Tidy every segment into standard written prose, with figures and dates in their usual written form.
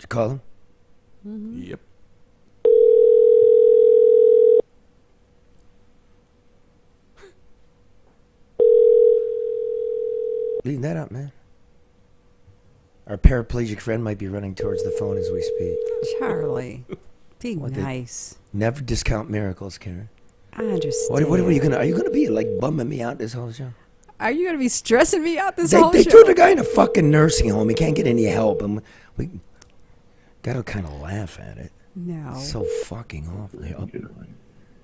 Call him? Mm-hmm. Yep. Leave that up, man. Our paraplegic friend might be running towards the phone as we speak. Charlie, be nice. Never discount miracles, Karen. I understand. What are you gonna be like bumming me out this whole show? Are you gonna be stressing me out this whole They show? threw the guy in a fucking nursing home. He can't get any help, and we gotta kind of laugh at it. No. So fucking awful.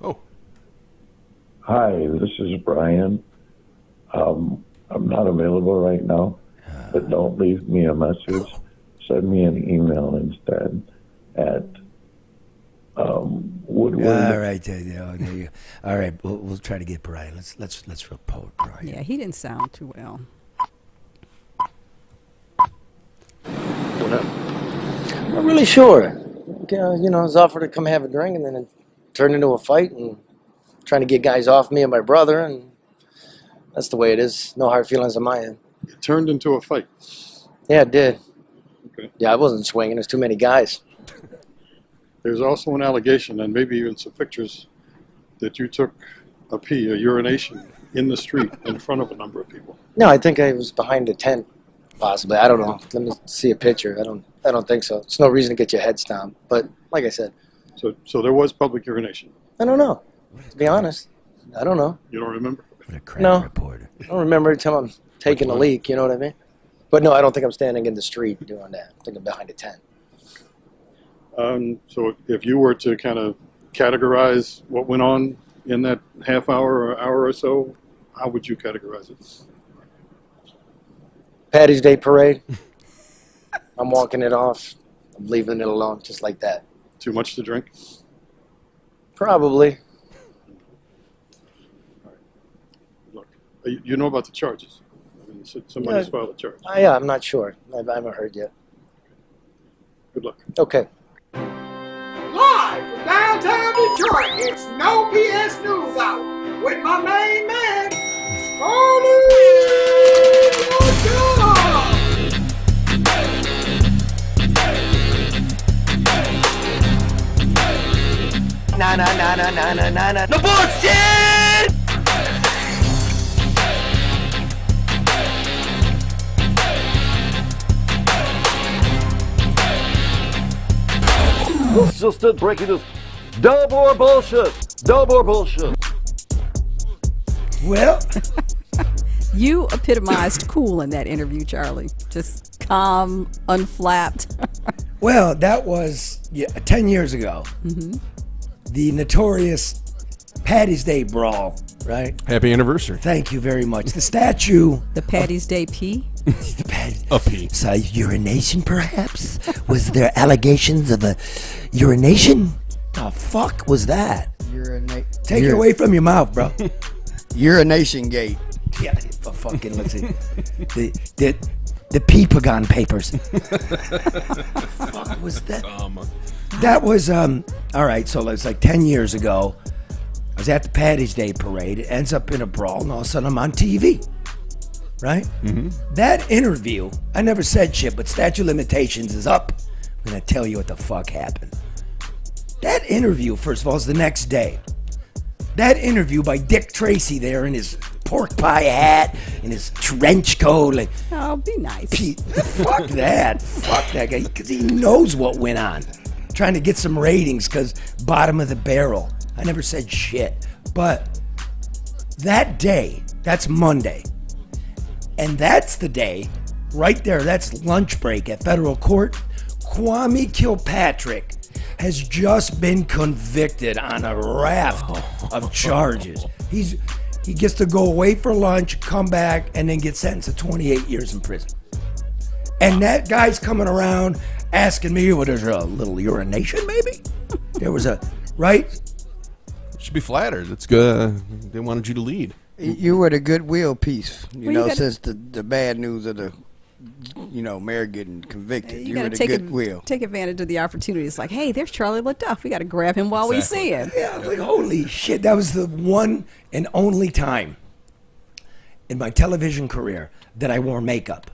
Oh. Hi, this is Brian. I'm not available right now, but don't leave me a message. Send me an email instead at Woodward. All right, there you go. All right, we'll try to get Brian. Let's report Brian. Yeah, he didn't sound too well. I'm not really sure. You know, I was offered to come have a drink, and then it turned into a fight, and trying to get guys off me and my brother, and that's the way it is. No hard feelings on my end. It turned into a fight. Yeah, it did. Okay. Yeah, I wasn't swinging. There's too many guys. There's also an allegation, and maybe even some pictures, that you took a urination in the street in front of a number of people. No, I think I was behind a tent, possibly. I don't know. Let me see a picture. I don't think so. It's no reason to get your head stomped. But like I said, So there was public urination. I don't know. To be honest, I don't know. You don't remember? What a crap No. reporter. I don't remember every time I'm taking a leak. You know what I mean? But no, I don't think I'm standing in the street doing that. I think I'm behind a tent. So if you were to kind of categorize what went on in that half hour or hour or so, how would you categorize it? Paddy's Day parade. I'm walking it off. I'm leaving it alone, just like that. Too much to drink? Probably. Look, you know about the charges. I mean, somebody's filed a charge. Yeah, I'm not sure. I haven't heard yet. Good luck. Okay. Live from downtown Detroit, it's No PS News Hour with my main man, Coney. Na. No bullshit! This is just it, breaking news. No more bullshit. No more bullshit. Well, You epitomized cool in that interview, Charlie. Just calm, unflapped. well, that was 10 years ago. Mm-hmm. The notorious Paddy's Day brawl, right? Happy anniversary. Thank you very much. The statue. The Paddy's Day pee? The Paddy's. A pee. So urination, perhaps? Was there allegations of a urination? The fuck was that? Take it away from your mouth, bro. Urination gate. Yeah, fucking let's see. The Peepagon papers. Fuck was that? That was all right. So it's like 10 years ago. I was at the Paddy's Day parade. It ends up in a brawl, and all of a sudden I'm on TV. Right? Mm-hmm. That interview, I never said shit, but statute of limitations is up. I'm gonna tell you what the fuck happened. That interview, first of all, is the next day. That interview by Dick Tracy there in his pork pie hat, in his trench coat, like, Oh, be nice. fuck that. Fuck that guy, because he knows what went on. Trying to get some ratings, because bottom of the barrel. I never said shit. But that day, that's Monday. And that's the day, right there, that's lunch break at federal court. Kwame Kilpatrick has just been convicted on a raft of charges. He gets to go away for lunch, come back, and then get sentenced to 28 years in prison. And that guy's coming around asking me, well, there's a little urination, maybe? There was a, right? Should be flattered. It's good. They wanted you to lead. You were the goodwill piece, Well, you gotta- since the bad news of the, mayor getting convicted. You were gotta the take goodwill. take advantage of the opportunity. It's like, hey, there's Charlie LeDuff. We got to grab him while we see him. Yeah, I was like, holy shit. That was the one and only time in my television career that I wore makeup.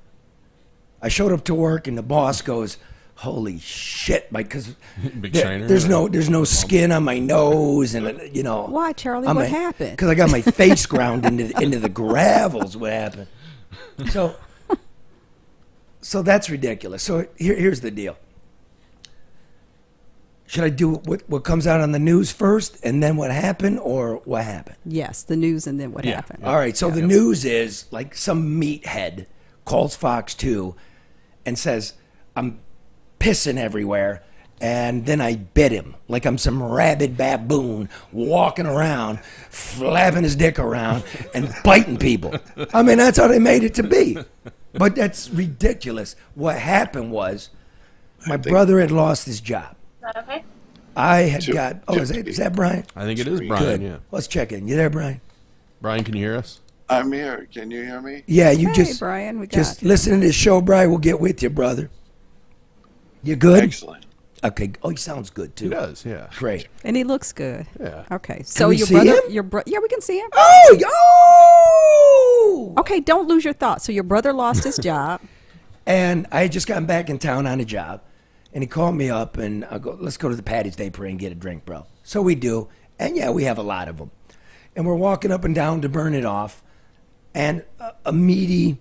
I showed up to work and the boss goes, holy shit, because Big shiner. there's no skin on my nose, and you know. Why, Charlie? What happened? Because I got my face ground into the gravels. What happened? So that's ridiculous. So here's the deal. Should I do what comes out on the news first, and then what happened, or what happened? Yes, the news, and then what happened. All right. So the news is like some meathead calls Fox 2 and says, "I'm pissing everywhere," and then I bit him like I'm some rabid baboon walking around, flapping his dick around and biting people. I mean, that's how they made it to be. But that's ridiculous. What happened was my brother had lost his job. Is that okay? I had got. Oh, is that Brian? I think it is Brian. Good. Yeah. Let's check in. You there, Brian? Brian, can you hear us? I'm here. Can you hear me? Yeah, you Hey, just Brian, we got just you. listen to this show, Brian. We'll get with you, brother. You good? Excellent. Okay. Oh, he sounds good too. He does, yeah. Great. And he looks good. Yeah. Okay. So we your see brother, him? yeah, we can see him. Oh. Okay, don't lose your thoughts. So your brother lost his job. And I had just gotten back in town on a job, and he called me up, and I go, "Let's go to the Paddy's Day Parade and get a drink, bro." So we do, and yeah, we have a lot of them. And we're walking up and down to burn it off, and a meaty,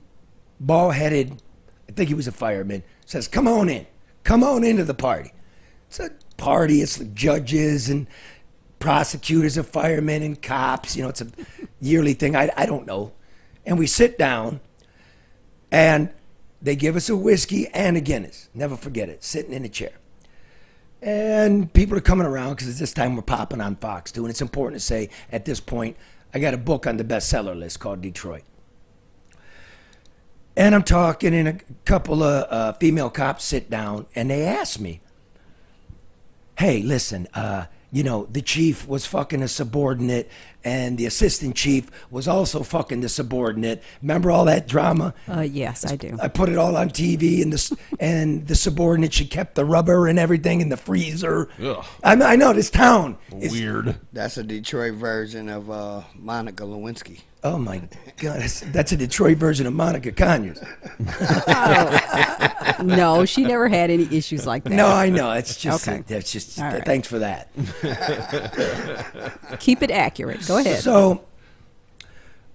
bald-headed, I think he was a fireman, says, "Come on into the party." It's a party. It's like judges and prosecutors and firemen and cops. You know, it's a yearly thing. I don't know. And we sit down, and they give us a whiskey and a Guinness. Never forget it. Sitting in a chair. And people are coming around because at this time we're popping on Fox too. And it's important to say at this point, I got a book on the bestseller list called Detroit. And I'm talking, and a couple of female cops sit down, and they ask me, "Hey, listen, you know, the chief was fucking a subordinate, and the assistant chief was also fucking the subordinate. Remember all that drama?" Yes, I do. I put it all on TV, and the subordinate, she kept the rubber and everything in the freezer. Ugh. I know, this town is Weird. That's a Detroit version of Monica Lewinsky. Oh my God, that's a Detroit version of Monica Conyers. No, she never had any issues like that. No, I know. It's just, Okay. that's just, All right. thanks for that. Keep it accurate. Go ahead. So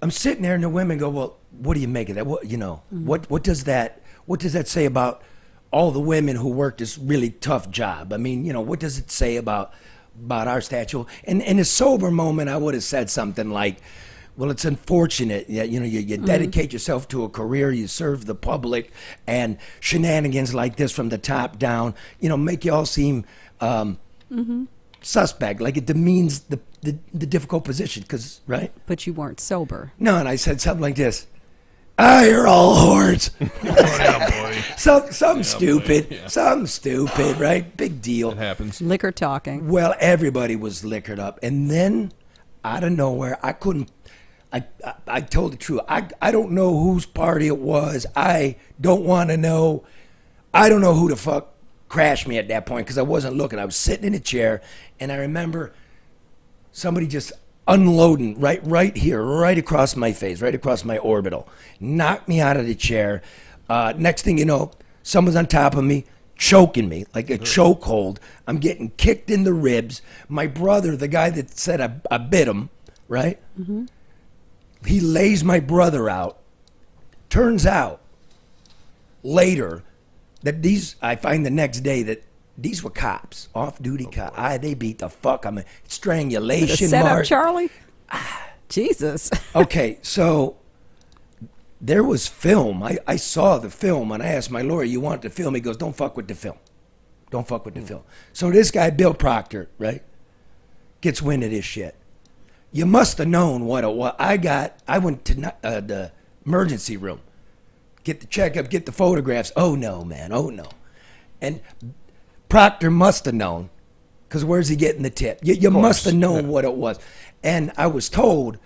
I'm sitting there, and the women go, "Well, what do you make of that? What, you know, what does that say about all the women who work this really tough job? I mean, you know, what does it say about our statue?" And in a sober moment, I would have said something like, "Well, it's unfortunate that, you know, you dedicate yourself to a career, you serve the public, and shenanigans like this from the top down, you know, make you all seem suspect, like it demeans the difficult position, because," right? But you weren't sober. No, and I said something like this: "Ah, you're all whores." Something stupid, Yeah. something stupid, right? Big deal. It happens. Liquor talking. Well, everybody was liquored up, and then out of nowhere, I couldn't. I told the truth. I don't know whose party it was. I don't want to know. I don't know who the fuck crashed me at that point because I wasn't looking. I was sitting in a chair, and I remember somebody just unloading right here, right across my face, right across my orbital, knocked me out of the chair. Next thing you know, someone's on top of me, choking me like a chokehold. I'm getting kicked in the ribs. My brother, the guy that said I bit him, right? Mm-hmm. He lays my brother out. Turns out later that I find the next day that these were cops, off-duty cops. They beat the fuck. I'm a strangulation Set up, mark. Charlie? Jesus. Okay, so there was film. I saw the film, and I asked my lawyer, "You want the film?" He goes, "Don't fuck with the film. Don't fuck with the film." So this guy, Bill Proctor, right, gets wind of this shit. You must have known what it was. I went to the emergency room, get the checkup, get the photographs. Oh, no, man. Oh, no. And Proctor must have known, because where's he getting the tip? You must have known what it was. And I was told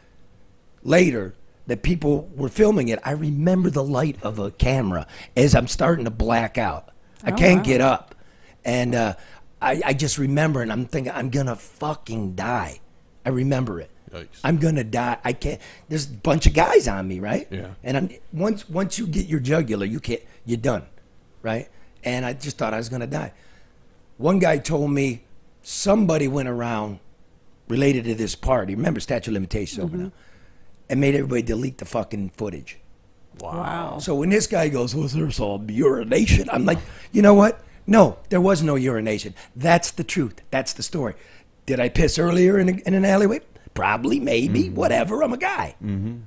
later that people were filming it. I remember the light of a camera as I'm starting to black out. I can't get up. And I just remember, and I'm thinking, I'm going to fucking die. I remember it. Yikes. I'm gonna die. I can't. There's a bunch of guys on me, right? Yeah. And once you get your jugular, you can't. You're done, right? and I just thought I was going to die. One guy told me somebody went around related to this party. Remember, statute of limitations over now, and made everybody delete the fucking footage. Wow. So when this guy goes, "Was there some urination?" I'm like, you know what? No, there was no urination. That's the truth. That's the story. Did I piss earlier in an alleyway? Probably, maybe, whatever. I'm a guy.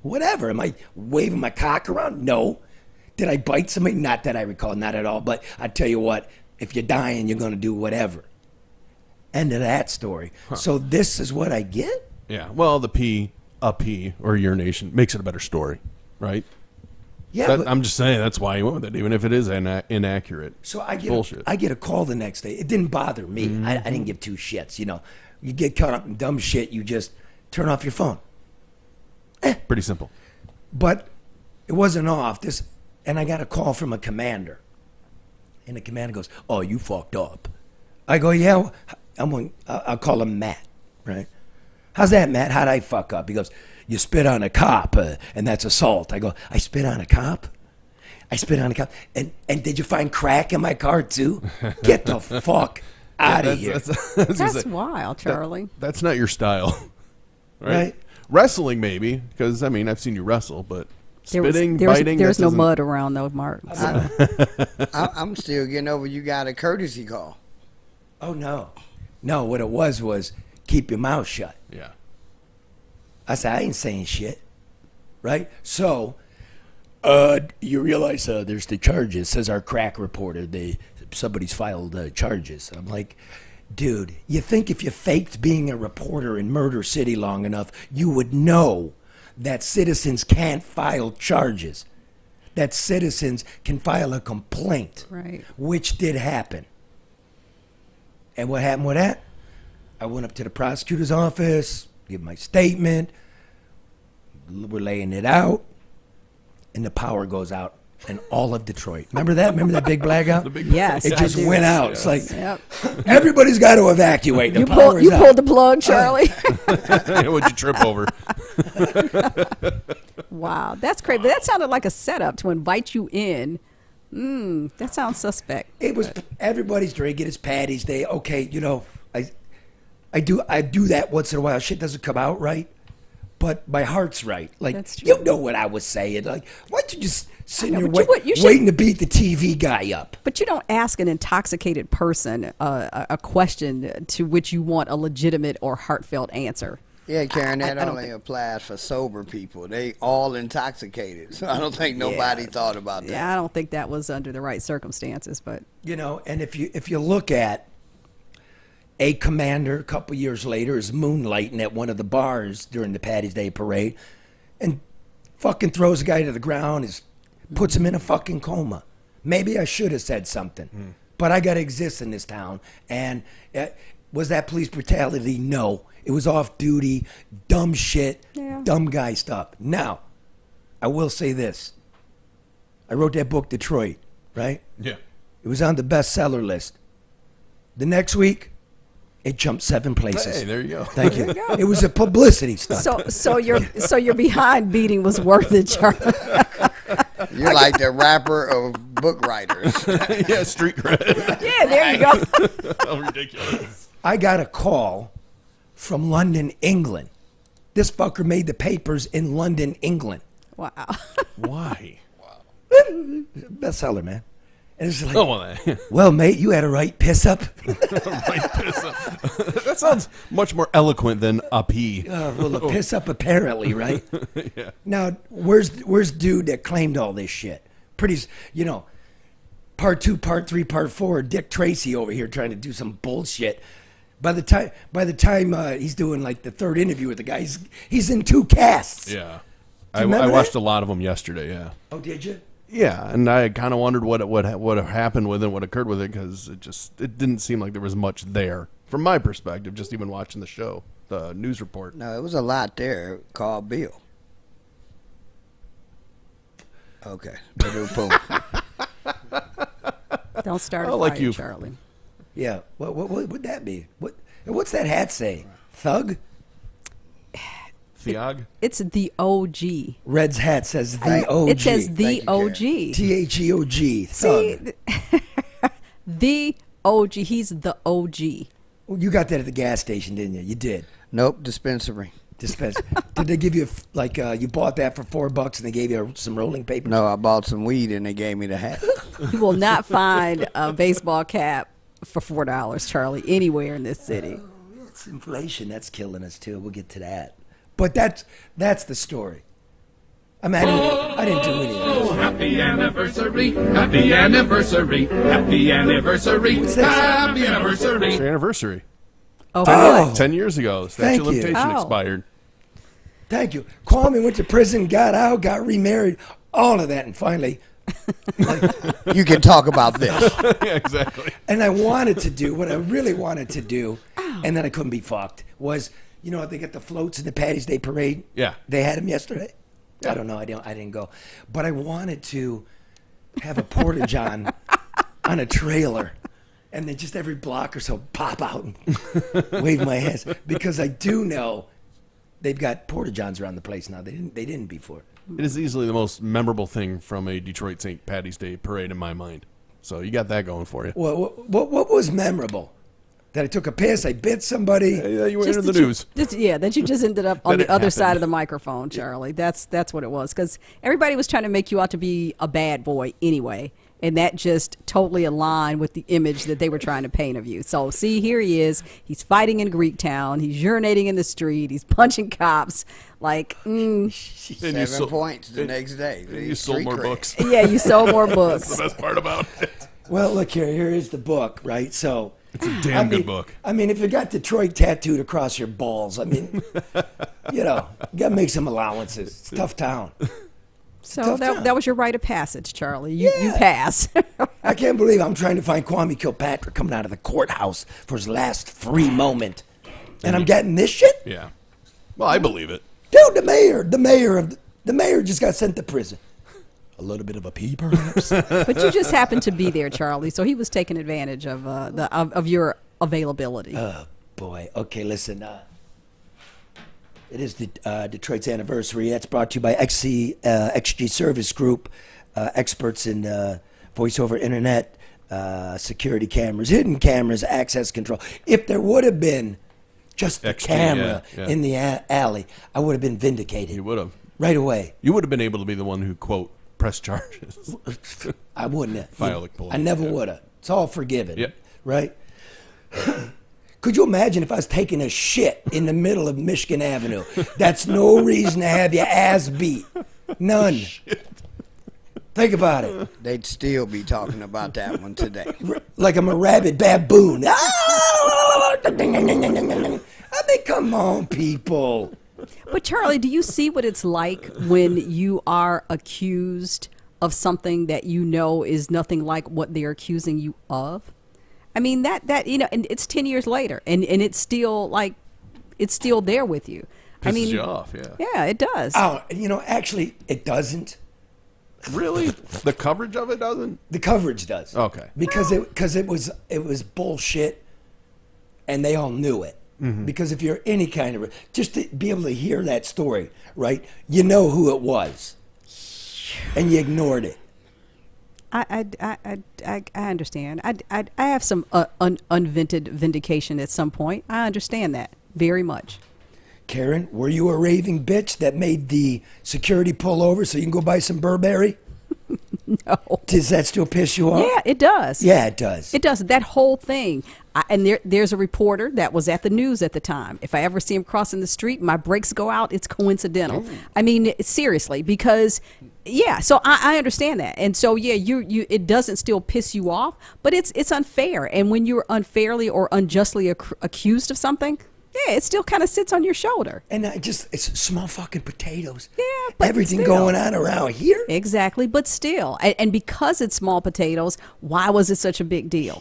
Whatever. Am I waving my cock around? No. Did I bite somebody? Not that I recall, not at all. But I tell you what, if you're dying, you're going to do whatever. End of that story. So this is what I get? Yeah. Well, the pee, or urination makes it a better story, right? Yeah. I'm just saying that's why you went with it, even if it is inaccurate. So I bullshit. I get a call the next day. It didn't bother me. I didn't give two shits. You know, you get caught up in dumb shit, you just turn off your phone. Pretty simple. But it wasn't off. And I got a call from a commander. And the commander goes, "Oh, you fucked up." I go, "Yeah." I'll call him Matt, right? "How's that, Matt? How'd I fuck up?" He goes, "You spit on a cop, and that's assault." I go, "I spit on a cop? I spit on a cop? And did you find crack in my car too? Get the fuck out of here." That's wild, Charlie. That's not your style. Right? Wrestling, maybe, because, I mean, I've seen you wrestle, but spitting, there was, biting. There's no mud around, though, Mark. So. I'm still getting over you got a courtesy call. Oh, no. No, what it was keep your mouth shut. Yeah. I said, I ain't saying shit. Right? So, you realize there's the charges, says our crack reporter. Somebody's filed charges. I'm like, dude, you think if you faked being a reporter in Murder City long enough, you would know that citizens can't file charges, that citizens can file a complaint, right? Which did happen. And what happened with that? I went up to the prosecutor's office, give my statement, we're laying it out, and the power goes out in all of Detroit. Remember that? Remember that big blackout? Yes, it just went out. It's like yep. Everybody's got to evacuate. The you out. Pulled the plug, Charlie. What'd you trip over? Wow, that's crazy. But that sounded like a setup to invite you in. That sounds suspect. It was everybody's drinking. It's Paddy's Day. Okay, you know, I do that once in a while. Shit doesn't come out right, but my heart's right. Like, you know what I was saying. Like, why don't you just sit there waiting to beat the TV guy up? But you don't ask an intoxicated person a question to which you want a legitimate or heartfelt answer. Yeah, Karen, that only applies for sober people. They all intoxicated. So I don't think nobody thought about that. Yeah, I don't think that was under the right circumstances, but you know, and if you look at a commander a couple years later is moonlighting at one of the bars during the Paddy's Day parade and fucking throws a guy to the ground, puts him in a fucking coma. Maybe I should have said something, but I got to exist in this town. And was that police brutality? No. It was off-duty, dumb shit, dumb guy stuff. Now, I will say this. I wrote that book, Detroit, right? Yeah. It was on the bestseller list. The next week, it jumped 7 places. Hey, there you go. Thank you. It was a publicity stunt. So your behind beating was worth it, Charlie. You're like the rapper of book writers. Yeah, street cred. Yeah, there you go. How ridiculous. I got a call from London, England. This fucker made the papers in London, England. Wow. Why? Bestseller, man. And it's like, well, mate, you had a right piss up. Right piss up. That sounds much more eloquent than a pee. Well, a piss up apparently, right? Yeah. Now, where's dude that claimed all this shit? Pretty, you know, part 2, part 3, part 4, Dick Tracy over here trying to do some bullshit. By the time he's doing like the 3rd interview with the guy, he's in 2 casts. Yeah, I watched a lot of them yesterday. Yeah. Oh, did you? Yeah, and I kind of wondered what happened with it, what occurred with it, because it didn't seem like there was much there from my perspective. Just even watching the show, the news report. No, it was a lot there. Call Bill. Okay, Don't start a like fight, you, Charlie. Yeah. What would that be? What's that hat say? Thug? Theog? It's the OG. Red's hat says the OG. It says the OG. THEOG. Thug. See, The OG. He's the OG. Well, you got that at the gas station, didn't you? You did. Nope, dispensary. Did they give you you bought that for $4 and they gave you some rolling paper? No, I bought some weed and they gave me the hat. You will not find a baseball cap for $4, Charlie, anywhere in this city. It's inflation that's killing us too. We'll get to that. But that's the story. I mean, I didn't do anything. Happy anniversary, happy anniversary, happy anniversary, happy anniversary. It's your anniversary. Oh, 10 years ago, the statute of limitation expired. Thank you. Kwame went to prison, got out, got remarried, all of that, and finally... You can talk about this. Yeah, exactly. And I wanted to do, what I really wanted to do, and then I couldn't be fucked, was, they get the floats in the Paddy's Day Parade? Yeah. They had them yesterday? Yeah. I don't know, I didn't go. But I wanted to have a porta-john on a trailer, and then just every block or so pop out and wave my hands. Because I do know they've got porta-johns around the place now. They didn't before. It is easily the most memorable thing from a Detroit St. Paddy's Day parade in my mind. So you got that going for you. Well, what was memorable? That I took a piss, I bit somebody. Yeah, you were in the news. That you just ended up on the other side of the microphone, Charlie. That's what it was. Because everybody was trying to make you out to be a bad boy anyway. And that just totally aligned with the image that they were trying to paint of you. So, see, here he is. He's fighting in Greektown. He's urinating in the street. He's punching cops. 7 points the next day. You sold more books. Yeah, you sold more books. That's the best part about it. Well, look here. Here is the book, right? So it's a damn good book. I mean, if you got Detroit tattooed across your balls, I mean, you got to make some allowances. It's a tough town. So that was your rite of passage, Charlie. You pass. I can't believe I'm trying to find Kwame Kilpatrick coming out of the courthouse for his last free moment. And I'm getting this shit? Yeah. Well, I believe it. Dude, the mayor just got sent to prison. A little bit of a pee, perhaps. But you just happened to be there, Charlie. So he was taking advantage of your availability. Oh boy. Okay, listen. It is the Detroit's anniversary. That's brought to you by XG Service Group, experts in voice over internet, security cameras, hidden cameras, access control. If there would have been just the camera in the alley, I would have been vindicated. You would have. Right away. You would have been able to be the one who, quote, press charges. I wouldn't have. File it, I never would have. It's all forgiven. Yep. Right? Could you imagine if I was taking a shit in the middle of Michigan Avenue? That's no reason to have your ass beat. None. Think about it. They'd still be talking about that one today. Like I'm a rabid baboon. I mean, come on, people. But Charlie, do you see what it's like when you are accused of something that you know is nothing like what they're accusing you of? I mean, that and it's 10 years later, and it's still it's still there with you. Pisses you off, yeah. Yeah, it does. Oh, actually, it doesn't. Really? The coverage of it doesn't? The coverage does. Okay. Because it was bullshit, and they all knew it. Mm-hmm. Because if you're any kind of just to be able to hear that story, right? You know who it was, and you ignored it. I understand. I have some unvented vindication at some point. I understand that very much. Karen, were you a raving bitch that made the security pull over so you can go buy some Burberry? No. Does that still piss you off? Yeah, it does. Yeah, it does. It does. That whole thing. And there's a reporter that was at the news at the time. If I ever see him crossing the street, my brakes go out, it's coincidental. I mean, seriously, because, so I understand that. And so, you it doesn't still piss you off, but it's unfair. And when you're unfairly or unjustly accused of something, it still kind of sits on your shoulder. And it's small fucking potatoes. Yeah, but everything still. going on around here. Exactly, but still. And because it's small potatoes, why was it such a big deal?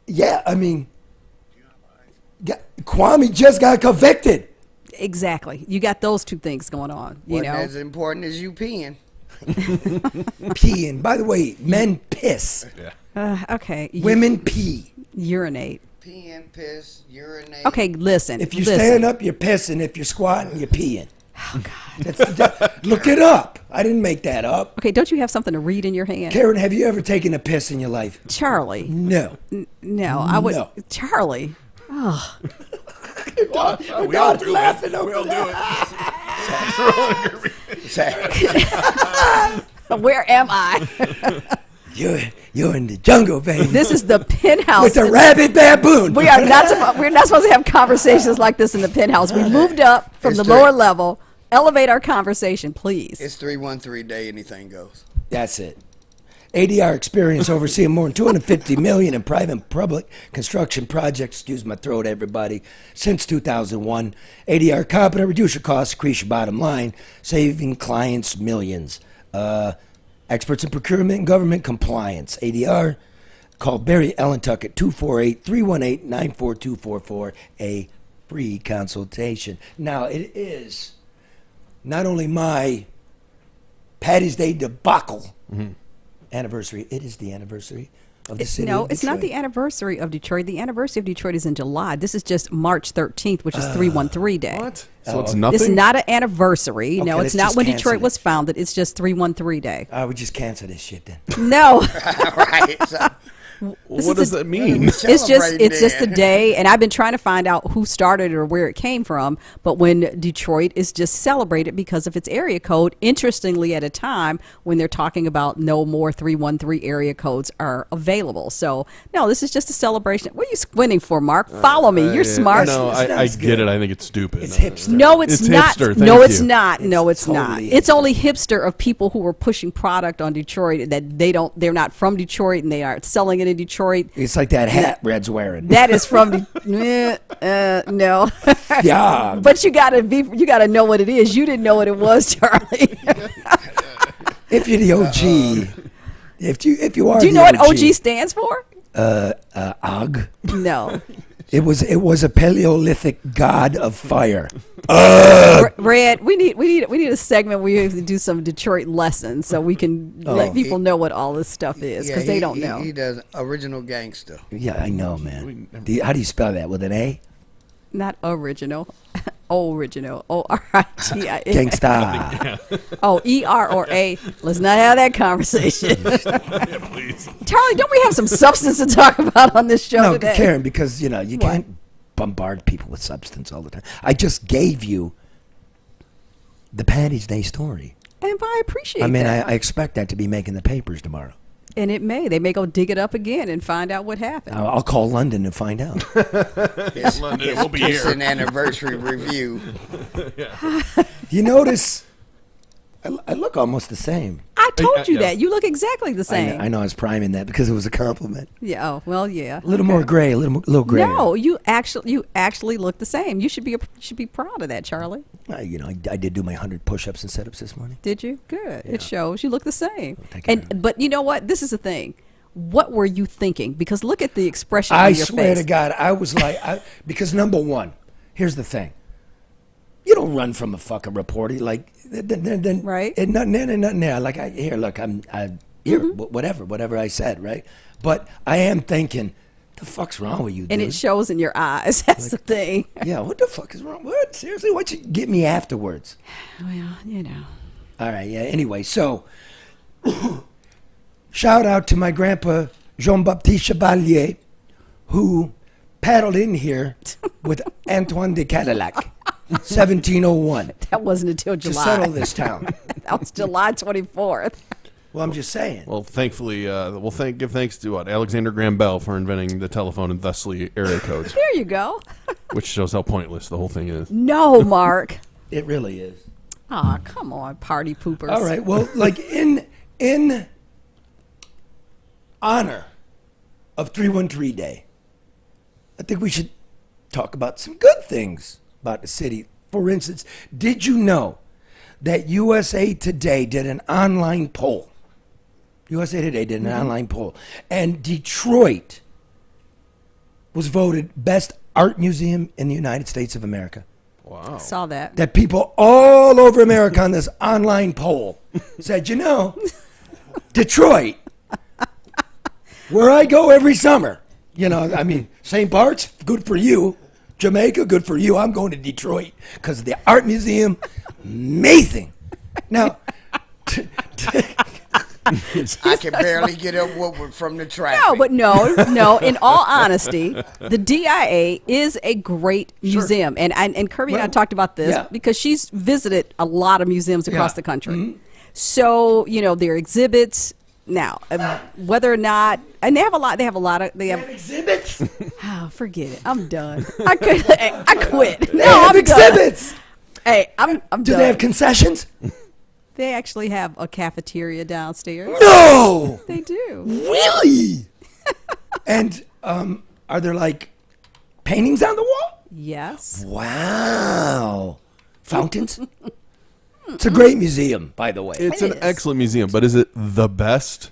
Yeah, I mean, Kwame just got convicted. Exactly. You got those two things going on. You know, as important as you peeing. Peeing. By the way, men piss. Yeah. Okay. Women pee. Urinate. Peeing, piss, urinate. Okay, listen. If you stand up, you're pissing. If you're squatting, you're peeing. Oh, God. Look it up. I didn't make that up. Okay, don't you have something to read in your hand? Karen, have you ever taken a piss in your life? Charlie. No. No, I would. No. Charlie. Oh. We all do laughing it. We all do it. Where am I? You're in the jungle, baby. This is the penthouse. With the rabid baboon. We're not supposed to have conversations like this in the penthouse. We moved up from the lower level. Elevate our conversation, please. It's 313 day. Anything goes. That's it. ADR experience overseeing more than 250 million in private and public construction projects. Excuse my throat, everybody. Since 2001, ADR competent, reduce your costs, increase your bottom line, saving clients millions. Experts in procurement and government compliance. ADR. Call Barry Ellentuck at 248-318-94244 for a free consultation. Now, it is not only my Paddy's Day debacle anniversary, it is the anniversary of the city of Detroit. It's not the anniversary of Detroit. The anniversary of Detroit is in July. This is just March 13th, which is 313 Day. What? So it's nothing? It's not an anniversary. Okay, No, it's let's not just when cancel Detroit it. was founded. It's just 313 Day. I would just cancel this shit then. No. Right. So, What does that mean? It's just a day, and I've been trying to find out who started it or where it came from. But when Detroit is just celebrated because of its area code, interestingly, at a time when they're talking about no more 313 area codes are available. So no, this is just a celebration. What are you squinting for, Mark? Follow me. You're smart. No, I get it. I think it's stupid. It's hipster. No, it's not. Hipster. No, Thank it's you. not. No, it's not. totally It's only hipster of people who are pushing product on Detroit that they're not from Detroit and they aren't selling it in Detroit. It's like that hat Red's wearing. That is from no. Yeah. But you gotta know what it is. You didn't know what it was, Charlie. If you're the OG, if you are, Do you know what OG stands for? Og. No. It was a Paleolithic god of fire. Red, we need a segment where you have to do some Detroit lessons so we can let people know what all this stuff is because they don't know. He does original gangster. Yeah, I know, man. How do you spell that? With an A? Not original. Original. O-R-I-G-I. Gangsta. Oh, E-R or A. Let's not have that conversation. Please. Charlie, don't we have some substance to talk about on this show No, today? Karen, because you can't bombard people with substance all the time. I just gave you the Paddy's Day story. And I appreciate I mean, that. I expect that to be making the papers tomorrow. And they may go dig it up again and find out what happened. I'll call London to find out. London, we'll be It's here. an anniversary review. You notice I look almost the same. I told you that. You look exactly the same. I know I was priming that because it was a compliment. Yeah. Oh, well, yeah. A little more gray, a little gray. No, you actually look the same. You should be proud of that, Charlie. I did do my 100 push-ups and sit-ups this morning. Did you? Good. It shows. You look the same. thank you very But you know what? This is the thing. What were you thinking? Because look at the expression I on your swear face. to God, I was like, because number one, here's the thing. You don't run from a fucking reporter. Like, then Right. And nothing there. Like, I'm here, whatever I said, right? But I am thinking, the fuck's wrong with you, dude? And it shows in your eyes. That's the thing. Yeah, what the fuck is wrong? What? Seriously, why'd you get me afterwards? Well, All right, yeah, anyway, so shout out to my grandpa, Jean-Baptiste Chevalier, who paddled in here with Antoine de Cadillac, 1701, That wasn't until to July. settle this town. That was July 24th. Well, I'm just saying. Well, thankfully, give thanks to Alexander Graham Bell for inventing the telephone and thusly area codes, There you go. which shows how pointless the whole thing is. No, Mark. It really is. Aw, come on, party poopers. All right, well, like in honor of 313 Day, I think we should talk about some good things about the city. For instance, did you know that USA Today did an online poll? USA Today did an online poll, and Detroit was voted best art museum in the United States of America. Wow. Saw that. That people all over America on this online poll said, Detroit, where I go every summer. St. Bart's, good for you. Jamaica, good for you. I'm going to Detroit because the art museum, amazing. Now, I can barely get up from the traffic. No, but no. In all honesty, the DIA is a great museum, and Kirby and I talked about this because she's visited a lot of museums across the country. Mm-hmm. So their exhibits. Now, whether or not, and they have exhibits. Oh, forget it. I'm done. I quit. They have exhibits. Done. Hey, I'm done. Do they have concessions? They actually have a cafeteria downstairs. No, they do. Really? And are there like paintings on the wall? Yes. Wow. Fountains? It's a great museum, by the way. It's an excellent museum, but is it the best?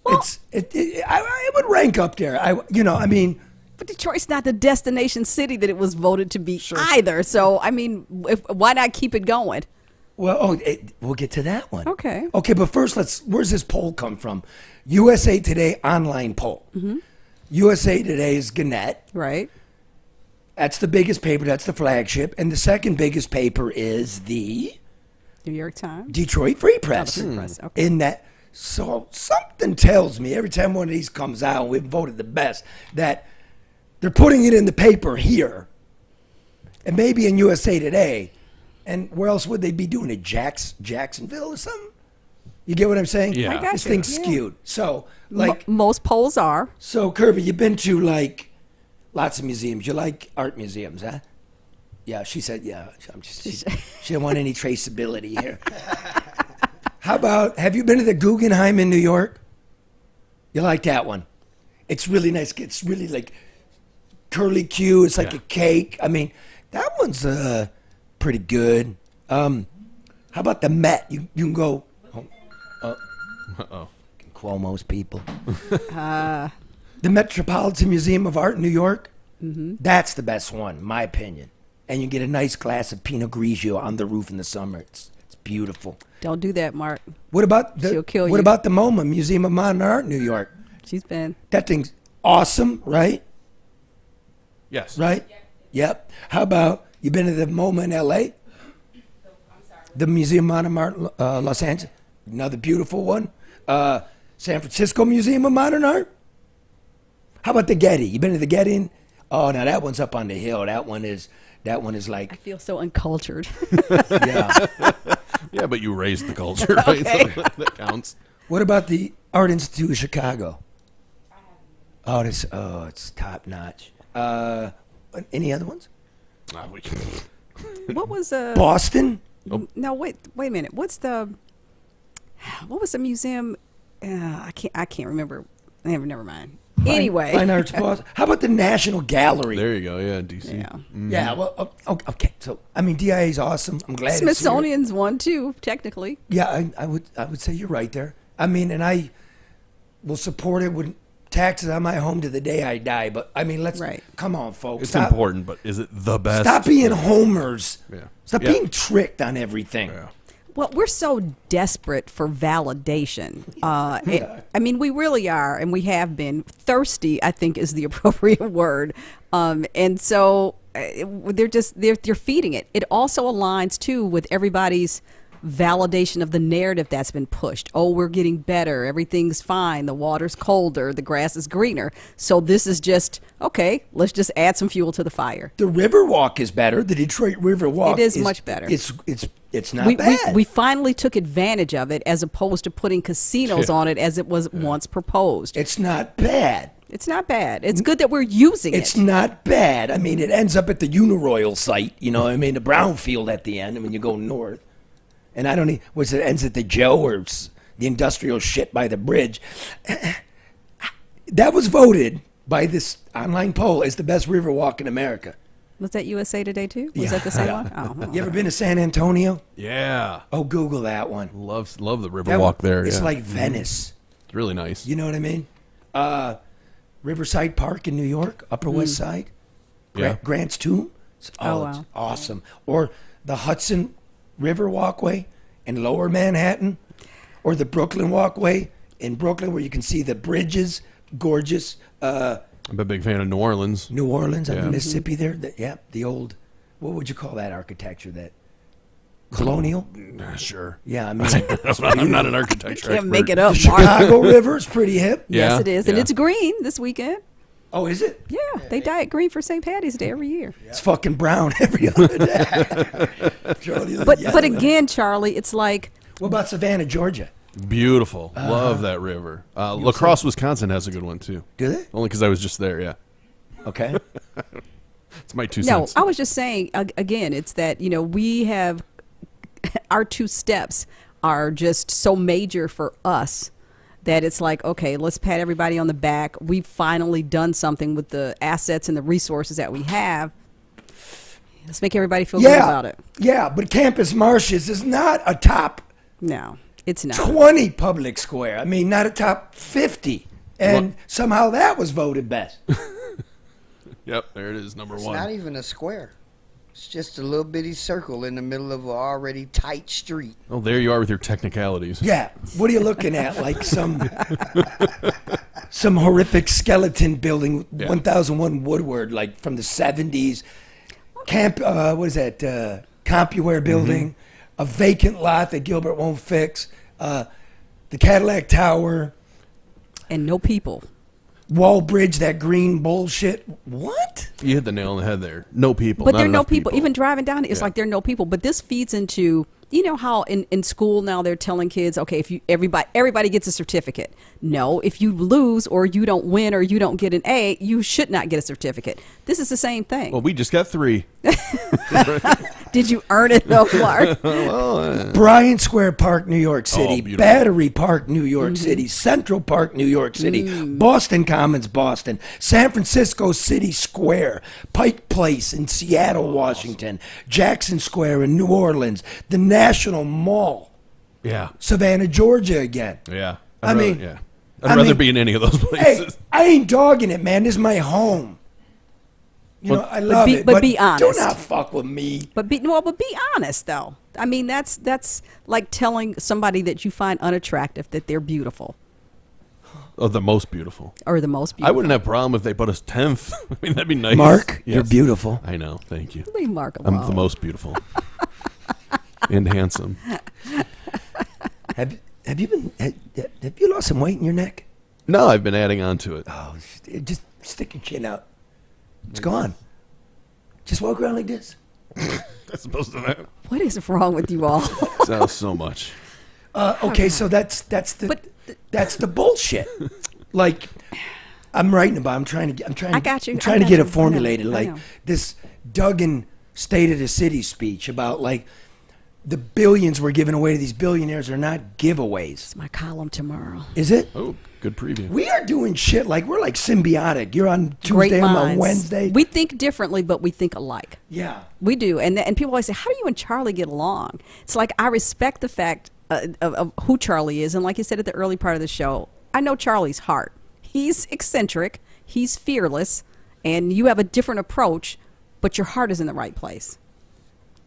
Well, I would rank up there. But Detroit's not the destination city that it was voted to be either. So, why not keep it going? Well, we'll get to that one. Okay. Okay, but first, where's this poll come from? USA Today online poll. Mm-hmm. USA Today is Gannett. Right. That's the biggest paper. That's the flagship. And the second biggest paper is the New York Times. Detroit Free Press. Free Press. Okay. In that, so something tells me every time one of these comes out, we've voted the best, that they're putting it in the paper here, and maybe in USA Today. And where else would they be doing it? Jacksonville or something? You get what I'm saying? Yeah. I got This you. thing's skewed. So, most polls are. So, Kirby, you've been to, lots of museums. You like art museums, huh? Yeah, she said, yeah. She didn't want any traceability here. How about, have you been to the Guggenheim in New York? You like that one? It's really nice. It's really like curly Q. It's like a cake. That one's pretty good. How about the Met? You can go. Uh-oh. Cuomo's people. The Metropolitan Museum of Art in New York. Mm-hmm. That's the best one, in my opinion. And you get a nice glass of Pinot Grigio on the roof in the summer. It's beautiful. Don't do that, Mark. What about She'll kill you. What about the MoMA, Museum of Modern Art in New York? She's been. That thing's awesome, right? Yes. Right? Yep. How about, you been to the MoMA in L.A.? The Museum of Modern Art, Los Angeles? Another beautiful one. San Francisco Museum of Modern Art? How about the Getty? You been to the Getty? Oh, now that one's up on the hill. That one is like... I feel so uncultured. Yeah. Yeah, but you raised the culture, right? Okay. So that counts. What about the Art Institute of Chicago? It's top notch. Any other ones? What was Boston? No, wait a minute. What was the museum? I can't remember. Never mind. Anyway, Fine Arts Boston. How about the National Gallery? There you go. Yeah, DC. Yeah. Mm-hmm. Yeah. Well, okay. So DIA is awesome. I'm glad. Smithsonian's one too, technically. Yeah, I would say you're right there. And I will support it with taxes on my home to the day I die. But let's come on, folks. It's important, but is it the best? Stop being homers. Yeah. Stop being tricked on everything. Yeah. Well, we're so desperate for validation. We really are, and we have been. Thirsty, I think, is the appropriate word. And so they're feeding it. It also aligns too with everybody's validation of the narrative that's been pushed. Oh, we're getting better. Everything's fine. The water's colder. The grass is greener. So this is just, okay, let's just add some fuel to the fire. The Riverwalk is better. The Detroit Riverwalk It is much better. It's not bad. We finally took advantage of it as opposed to putting casinos on it as it was once proposed. It's not bad. It's not bad. It's good that we're using it. It's not bad. It ends up at the Uniroyal site, the brownfield at the end when you go north. And it ends at the Joe or the industrial shit by the bridge. That was voted by this online poll as the best Riverwalk in America. Was that USA Today too? Was that the same one? Oh, You ever been to San Antonio? Yeah. Oh, Google that one. Love the Riverwalk there. It's yeah. like Venice. It's really nice. You know what I mean? Riverside Park in New York, Upper West Side. Grant's Tomb. It's awesome. Or the Hudson River Walkway in Lower Manhattan, or the Brooklyn Walkway in Brooklyn, where you can see the bridges, gorgeous. I'm a big fan of New Orleans. New Orleans on Yeah. the Mississippi there. The old, what would you call that architecture? That colonial? Sure. Yeah, I mean, I'm not an architecture Can't expert. make it up. the Chicago River is pretty hip. Yeah, Yes, it is, and yeah. it's green this weekend. Oh, is it? Yeah, they dye it green for St. Patty's Day every year. It's fucking brown every other day. But again, Charlie, it's like, What about Savannah, Georgia? Beautiful. Love that river. La Crosse, Wisconsin has a good one, too. Do they? Only because I was just there, yeah. Okay. It's my 2 no, cents. I was just saying, again, it's that, we have, our 2 steps are just so major for us that it's like, okay, let's pat everybody on the back. We've finally done something with the assets and the resources that we have. Let's make everybody feel good about it. Yeah, but Campus Martius is not a top No, it's not. 20 public square. I mean, not a top 50. And somehow that was voted best. Yep, there it is, number It's 1. not even a square. It's just a little bitty circle in the middle of an already tight street. Oh, there you are with your technicalities. Yeah. What are you looking at? Like some horrific skeleton building, 1001 Woodward, like from the 70s. What is that? CompuWare building. A vacant lot that Gilbert won't fix. The Cadillac Tower. And no people. Wall Bridge, that green bullshit. What? You hit the nail on the head there. No people. But not there are no enough people. Even driving down, it's like there are no people. But this feeds into, how in school now they're telling kids, okay, if everybody gets a certificate. No, if you lose or you don't win or you don't get an A, you should not get a certificate. This is the same thing. Well, we just got 3. Did you earn it though, Clark? Bryant Square Park, New York City. beautiful. Battery Park, New York City. Central Park, New York City. Boston Commons, Boston. San Francisco City Square. Pike Place in Seattle, Washington. Jackson Square in New Orleans. The National Mall. Yeah. Savannah, Georgia again. Yeah. I'd I'd rather be in any of those places. Hey, I ain't dogging it, man. This is my home. I love it. But be honest. Do not fuck with me. But be honest though. I mean, that's like telling somebody that you find unattractive that they're beautiful. Oh, the most beautiful. Or the most beautiful. I wouldn't have a problem if they put us 10th. I mean, that'd be nice. Mark, Yes. you're beautiful. I know. Thank you. Leave Mark alone. I'm the most beautiful. And handsome. Have you lost some weight in your neck? No, I've been adding on to it. Oh, just stick your chin out. It's gone. Just walk around like this. That's supposed to happen. What is wrong with you all? Sounds so much. Okay, so that's the bullshit. Like I'm writing about. I'm trying to. I got you. I'm trying I to get got it you. formulated. I know. Like this Duggan State of the City speech about like the billions we're giving away to these billionaires are not giveaways. It's my column tomorrow. Is it? Oh, good preview. We are doing shit like we're like symbiotic. You're on Great Tuesday, I'm on minds. Wednesday. We think differently, but we think alike. Yeah. We do. And people always say, how do you and Charlie get along? It's like I respect the fact of who Charlie is. And like you said at the early part of the show, I know Charlie's heart. He's eccentric. He's fearless. And you have a different approach, but your heart is in the right place.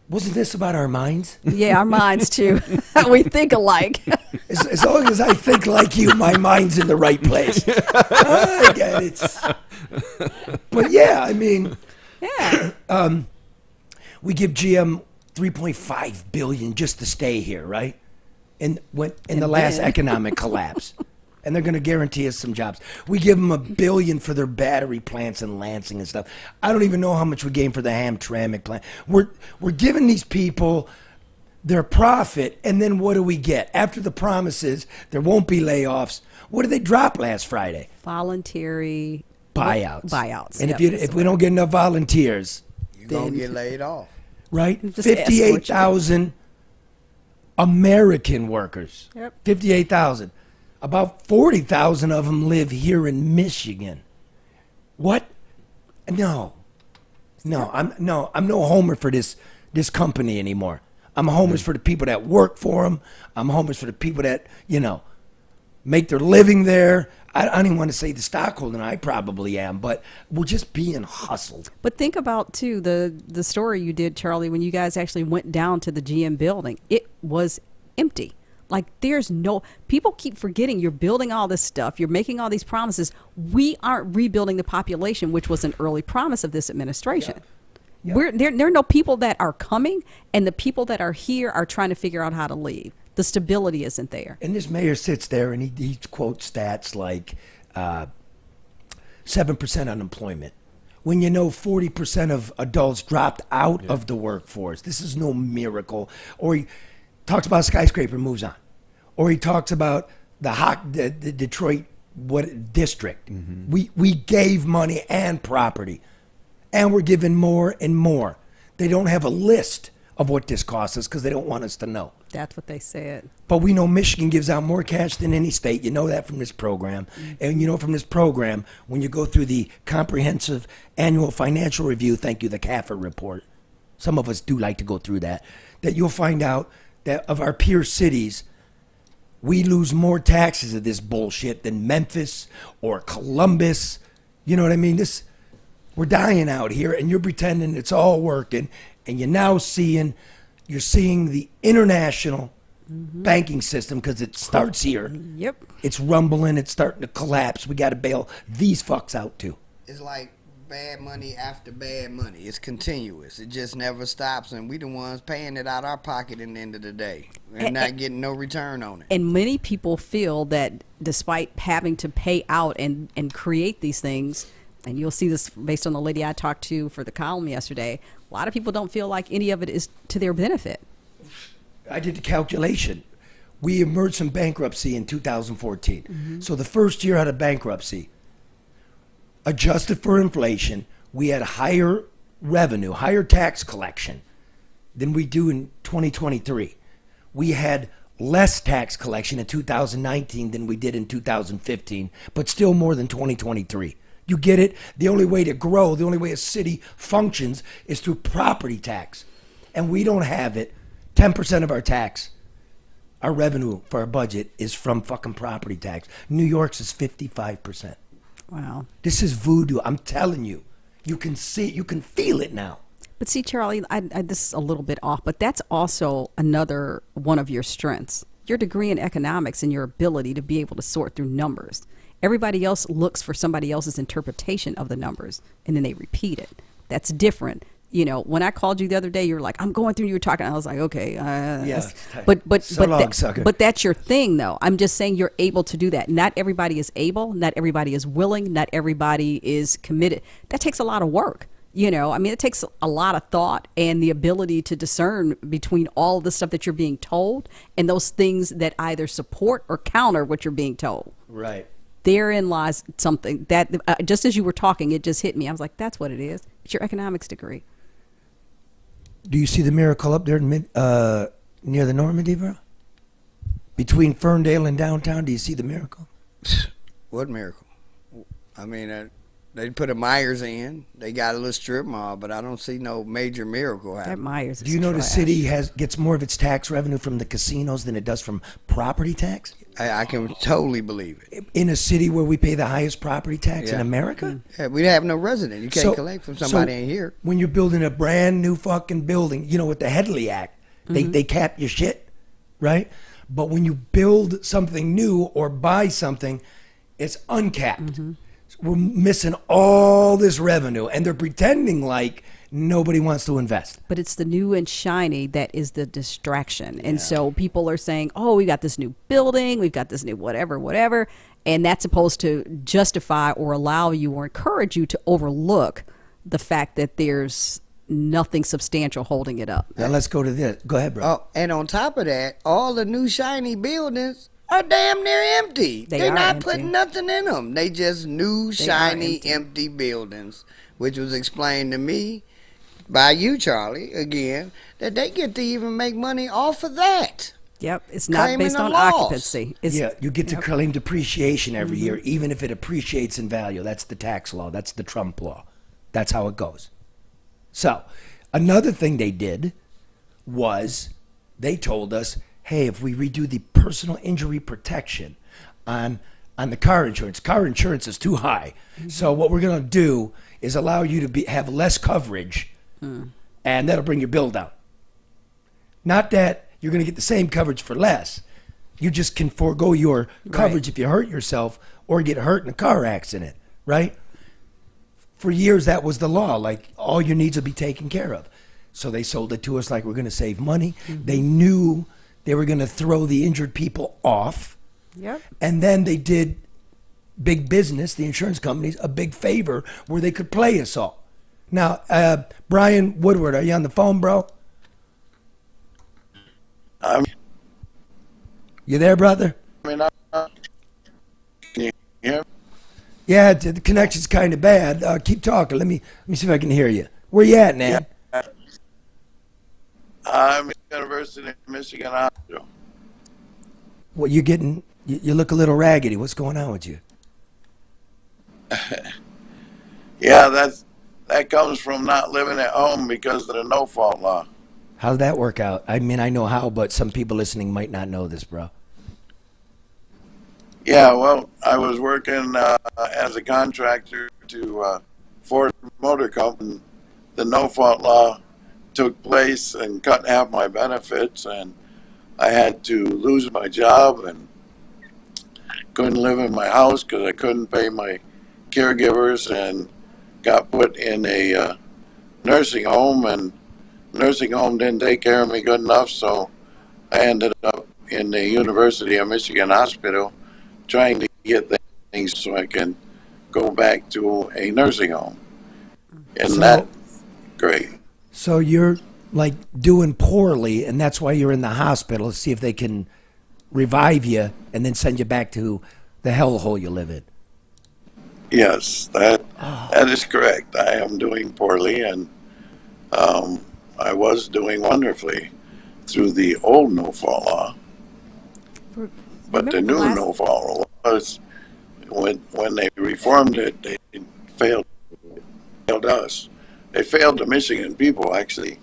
Wasn't this about our minds? Yeah, our minds too. We think alike. As long as I think like you, my mind's in the right place. I get it. But yeah, I mean, Yeah. we give GM $3.5 billion just to stay here, right? In the last then- economic collapse, and they're going to guarantee us some jobs. We give them $1 billion for their battery plants in Lansing and stuff. I don't even know how much we gave for the Hamtramck plant. We're giving these people their profit, and then what do we get after the promises? There won't be layoffs. What did they drop last Friday? Voluntary Buyouts. Buyouts. And Yep, if we don't get enough volunteers, You're going to get laid off. right? Just escort you. 58,000 American workers. Yep. 58,000. About 40,000 of them live here in Michigan. What? No. I'm no homer for this company anymore. I'm homers for the people that work for them. I'm homers for the people that, make their living there. I don't even want to say the stockholder, and I probably am, but we're just being hustled. But think about, too, the story you did, Charlie, when you guys actually went down to the GM building. It was empty. Like, there's no, people keep forgetting you're building all this stuff. You're making all these promises. We aren't rebuilding the population, which was an early promise of this administration. Yep. There are no people that are coming, and the people that are here are trying to figure out how to leave. The stability isn't there. And this mayor sits there and he quotes stats like 7% unemployment. When you know 40% of adults dropped out of the workforce. This is no miracle. Or he talks about a skyscraper, moves on. Or he talks about the Detroit district. Mm-hmm. We gave money and property, and we're giving more and more. They don't have a list of what this costs us because they don't want us to know. That's what they said. But we know Michigan gives out more cash than any state. You know that from this program. Mm-hmm. And you know from this program, when you go through the comprehensive annual financial review, thank you, the CAFR report, some of us do like to go through that you'll find out that of our peer cities, we lose more taxes of this bullshit than Memphis or Columbus. You know what I mean? We're dying out here, and you're pretending it's all working, and you're seeing the international banking system, because it starts here. Yep. It's rumbling. It's starting to collapse. We got to bail these fucks out too. It's like bad money after bad money. It's continuous. It just never stops, and we the ones paying it out our pocket in the end of the day and not getting no return on it. And many people feel that despite having to pay out and create these things, and you'll see this based on the lady I talked to for the column yesterday, a lot of people don't feel like any of it is to their benefit. I did the calculation. We emerged from bankruptcy in 2014. Mm-hmm. So the first year out of bankruptcy, adjusted for inflation, we had higher revenue, higher tax collection than we do in 2023. We had less tax collection in 2019 than we did in 2015, but still more than 2023. You get it? The only way to grow, the only way a city functions is through property tax. And we don't have it. 10% of our tax, our revenue for our budget is from fucking property tax. New York's is 55%. Wow. This is voodoo. I'm telling you. You can see it. You can feel it now. But see, Charlie, this is a little bit off, but that's also another one of your strengths. Your degree in economics and your ability to be able to sort through numbers. Everybody else looks for somebody else's interpretation of the numbers, and then they repeat it. That's different. You know, when I called you the other day, you were like, "I'm going through." You were talking. I was like, "Okay." But that's your thing, though. I'm just saying you're able to do that. Not everybody is able. Not everybody is willing. Not everybody is committed. That takes a lot of work. You know, I mean, it takes a lot of thought and the ability to discern between all the stuff that you're being told and those things that either support or counter what you're being told. Right. Therein lies something that, just as you were talking, it just hit me. I was like, that's what it is. It's your economics degree. Do you see the miracle up there near the Normandy, bro? Between Ferndale and downtown, do you see the miracle? What miracle? I mean, they put a Myers in. They got a little strip mall, but I don't see no major miracle happening. That Myers is Do you know trash. the city gets more of its tax revenue from the casinos than it does from property tax? I can totally believe it. In a city where we pay the highest property tax in America? Yeah, we have no resident. You can't collect from somebody in here. When you're building a brand new fucking building, you know, with the Headley Act, they cap your shit, right? But when you build something new or buy something, it's uncapped. Mm-hmm. We're missing all this revenue, and they're pretending like nobody wants to invest. But it's the new and shiny that is the distraction. Yeah. And so people are saying, oh, we got this new building, we've got this new whatever. And that's supposed to justify or allow you or encourage you to overlook the fact that there's nothing substantial holding it up. Now let's go to this. Go ahead, bro. Oh, and on top of that, all the new shiny buildings are damn near empty. They're not putting nothing in them. They just new, shiny, empty buildings, which was explained to me by you, Charlie, again, that they get to even make money off of that. Yep, it's not based on occupancy. You get to claim depreciation every year, even if it appreciates in value. That's the tax law. That's the Trump law. That's how it goes. So, another thing they did was they told us, hey, if we redo the personal injury protection on the car insurance is too high. Mm-hmm. So what we're going to do is allow you to have less coverage, and that'll bring your bill down. Not that you're going to get the same coverage for less, You just can forego your coverage if you hurt yourself or get hurt in a car accident, right? For years, that was the law. Like, all your needs will be taken care of. So they sold it to us like we're going to save money. They knew they were going to throw the injured people off. Yep. And then they did big business, the insurance companies, a big favor where they could play us all. Now, Brian Woodward, are you on the phone, bro? You there, brother? Can you hear me? Yeah, the connection's kind of bad. Keep talking. Let me see if I can hear you. Where you at, man? Yeah. I'm at the University of Michigan Hospital. Well, you're getting, you look a little raggedy. What's going on with you? Yeah, that comes from not living at home because of the no-fault law. How'd that work out? I mean, I know how, but some people listening might not know this, bro. Yeah, well, I was working as a contractor to Ford Motor Company. The no-fault law took place and cut half my benefits, and I had to lose my job and couldn't live in my house because I couldn't pay my caregivers, and got put in a nursing home, and nursing home didn't take care of me good enough, so I ended up in the University of Michigan Hospital trying to get things so I can go back to a nursing home. And that's great. So you're like doing poorly, and that's why you're in the hospital to see if they can revive you and then send you back to the hellhole you live in. Yes, that is correct. I am doing poorly, and I was doing wonderfully through the old no-fault law. But the new no-fault law is, when they reformed it, they failed us. They failed the Michigan people, actually,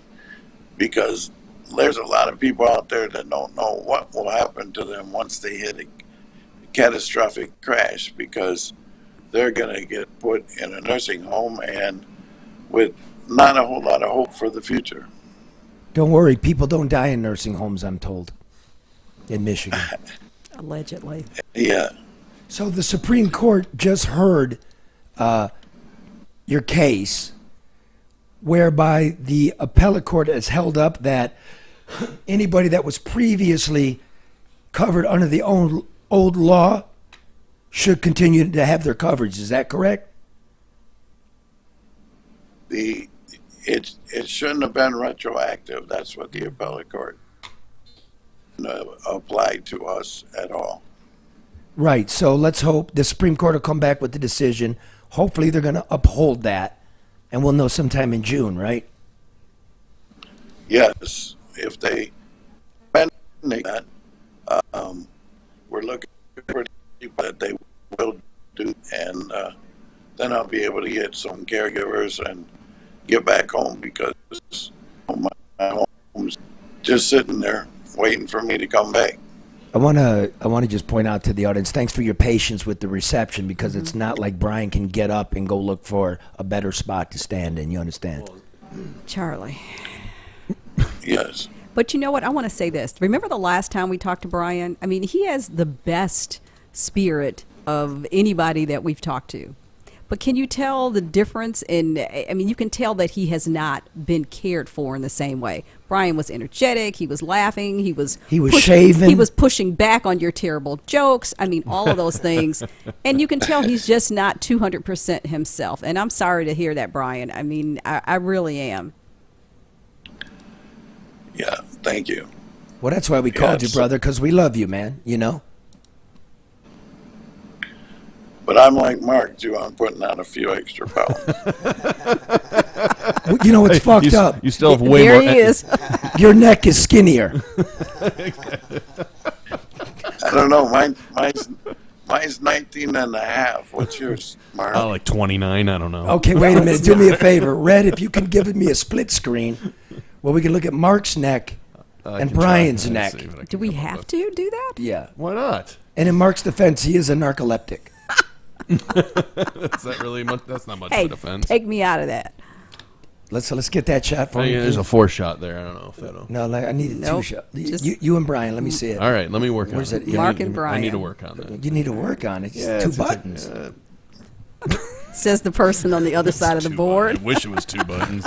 because there's a lot of people out there that don't know what will happen to them once they hit a catastrophic crash, because they're going to get put in a nursing home and with not a whole lot of hope for the future. Don't worry, people don't die in nursing homes, I'm told, in Michigan. Allegedly. Yeah. So the Supreme Court just heard your case, whereby the appellate court has held up that anybody that was previously covered under the old law should continue to have their coverage. Is that correct? It shouldn't have been retroactive. That's what the appellate court applied to us at all. Right. So let's hope the Supreme Court will come back with the decision. Hopefully they're going to uphold that, and we'll know sometime in June, right? Yes. If they that, we're looking for that they will do, and then I'll be able to get some caregivers and get back home, because my home's just sitting there waiting for me to come back. I want to just point out to the audience, thanks for your patience with the reception, because it's not like Brian can get up and go look for a better spot to stand in. You understand? Charlie. Yes. But you know what? I want to say this. Remember the last time we talked to Brian? I mean, he has the best spirit of anybody that we've talked to. But can you tell the difference in, I mean, you can tell that he has not been cared for in the same way. Brian was energetic, he was laughing, he was shaving. He was pushing back on your terrible jokes. I mean, all of those things. And you can tell he's just not 200% himself. And I'm sorry to hear that, Brian. I mean, I really am. Yeah, thank you. Well, that's why we called you, brother, because we love you, man, you know? But I'm like Mark, too. I'm putting on a few extra pounds. You know, it's fucked up. You still have way there more. There he is. Your neck is skinnier. I don't know. Mine's 19 and a half. What's yours, Mark? Oh, like 29. I don't know. Okay, wait a minute. Do me a favor. Red, if you can give me a split screen where we can look at Mark's neck and Brian's neck. Do we have to do that? Yeah. Why not? And in Mark's defense, he is a narcoleptic. Is that really much? That's not much of a defense. Take me out of that. Let's get that shot for me. There's a 4 shot there. I don't know if that'll. No, I need a 2 Nope. shot. Just- You and Brian, let me see it. All right, let me work Where's on it? it. Mark and I Brian. need to work on that. You need to work on it. It's Yeah, 2 it's buttons. Says the person on the other side of the board. I wish it was 2 buttons.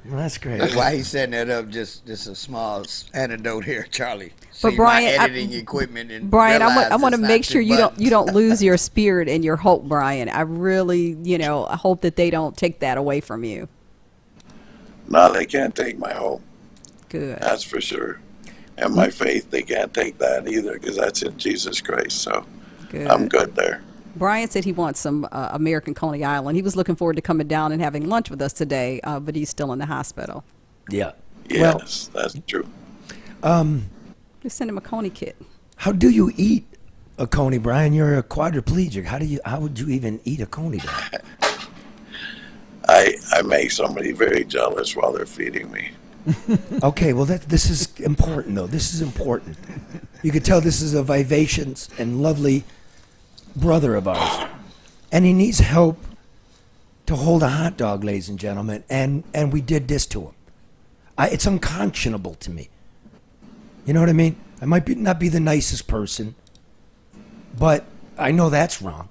Well, that's great. Why he's setting that up? Just a small anecdote here, Charlie. But See Brian, my editing equipment. And Brian, I realize want to it's make not sure 2 you buttons. don't lose your spirit and your hope, Brian. I really, I hope that they don't take that away from you. No, they can't take my hope. Good. That's for sure. And my faith, they can't take that either because that's in Jesus Christ. So Good. I'm good there. Brian said he wants some American Coney Island. He was looking forward to coming down and having lunch with us today, but he's still in the hospital. Yeah. Yes, that's true. Just send him a Coney kit. How do you eat a coney, Brian? You're a quadriplegic. How would you even eat a coney dog? I make somebody very jealous while they're feeding me. Okay, well this is important though. This is important. You could tell this is a vivacious and lovely brother of ours, and he needs help to hold a hot dog, ladies and gentlemen. And we did this to him. It's unconscionable to me. You know what I mean? I might not be the nicest person, but I know that's wrong.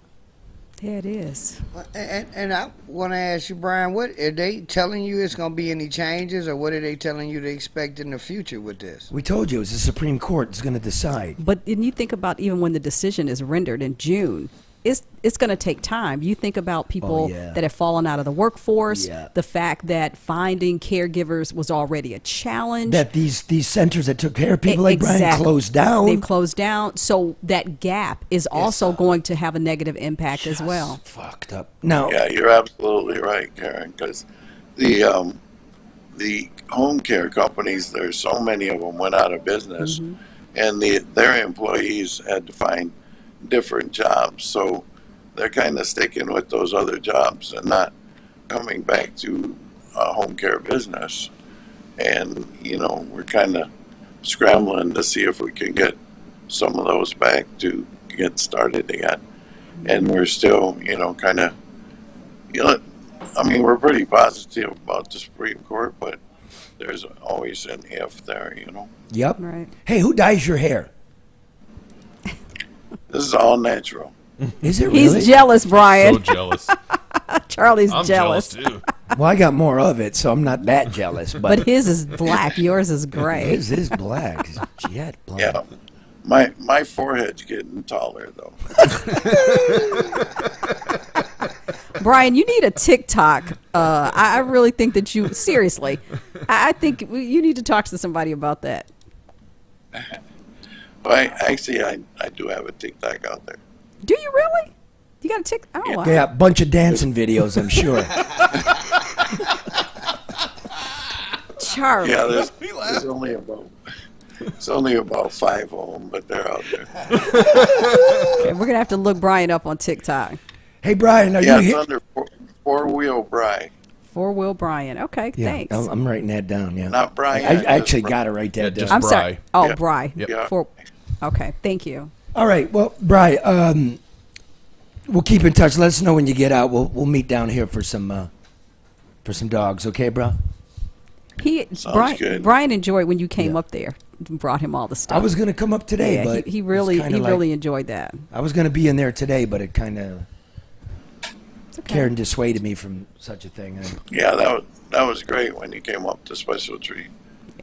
Yeah, it is. And I want to ask you, Brian, what are they telling you? It's going to be any changes, or what are they telling you to expect in the future with this? We told you it was the Supreme Court that's going to decide. But then you think about even when the decision is rendered in June, it's going to take time. You think about people that have fallen out of the workforce, the fact that finding caregivers was already a challenge. That these centers that took care of people like Brian closed down. They've closed down. So that gap is also going to have a negative impact as well. Fucked up. No. Yeah, you're absolutely right, Karen, because the home care companies, there's so many of them went out of business, and their employees had to find different jobs, so they're kind of sticking with those other jobs and not coming back to home care business. And we're kind of scrambling to see if we can get some of those back to get started again. And we're still kind of we're pretty positive about the Supreme Court, but there's always an if there. Yep. Right. Hey, who dyes your hair? This is all natural. Is it really? He's jealous, Brian. So jealous. Charlie's I'm jealous. too. Well, I got more of it, so I'm not that jealous. But His is black. Yours is gray. His is black. It's jet black. Yeah. My forehead's getting taller though. Brian, you need a TikTok. I really think that seriously, I think you need to talk to somebody about that. Well, I do have a TikTok out there. Do you really? You got a TikTok? Oh, wow. Yeah, a bunch of dancing videos, I'm sure. Charlie. Yeah, there's only about 5 of them, but they're out there. Okay, we're gonna have to look Brian up on TikTok. Hey, Brian, are you It's here? under four-wheel Bry. 4-wheel Brian. Okay, Yeah, thanks. I'm writing that down. Yeah, Not Brian. I just actually Bry. got to write that down. just I'm Bry. sorry. Oh, Yeah. Bry. Yep. Yeah. Okay, thank you. All right, well, Brian, we'll keep in touch. Let us know when you get out. We'll meet down here for some dogs. Okay, bro? Good. Brian enjoyed when you came up there and brought him all the stuff. I was gonna come up today, Yeah, but he really enjoyed that. I was gonna be in there today, but it kind of It's okay. Karen dissuaded me from such a thing. Yeah, that was great when you came up to Special Treat.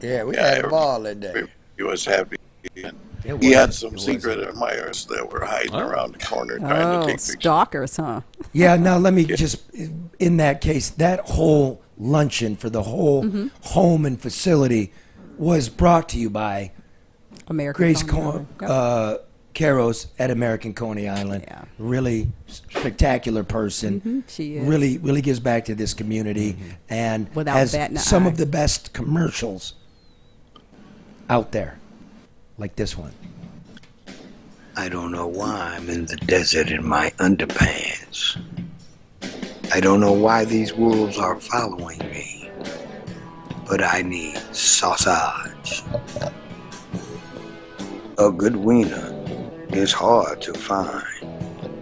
Yeah, we had a ball that day. He was happy. And It he was- had some it was. secret admirers that were hiding around the corner trying to Oh, take pictures. stalkers, huh? Yeah, now let me just, in that case, that whole luncheon for the whole home and facility was brought to you by American Grace Coney Island. Yep. Caros at American Coney Island. Yeah. Really spectacular person. She is. Really gives back to this community and Without has batting an some eye. of the best commercials out there, like this one. I don't know why I'm in the desert in my underpants. I don't know why these wolves are following me, but I need sausage. A good wiener is hard to find,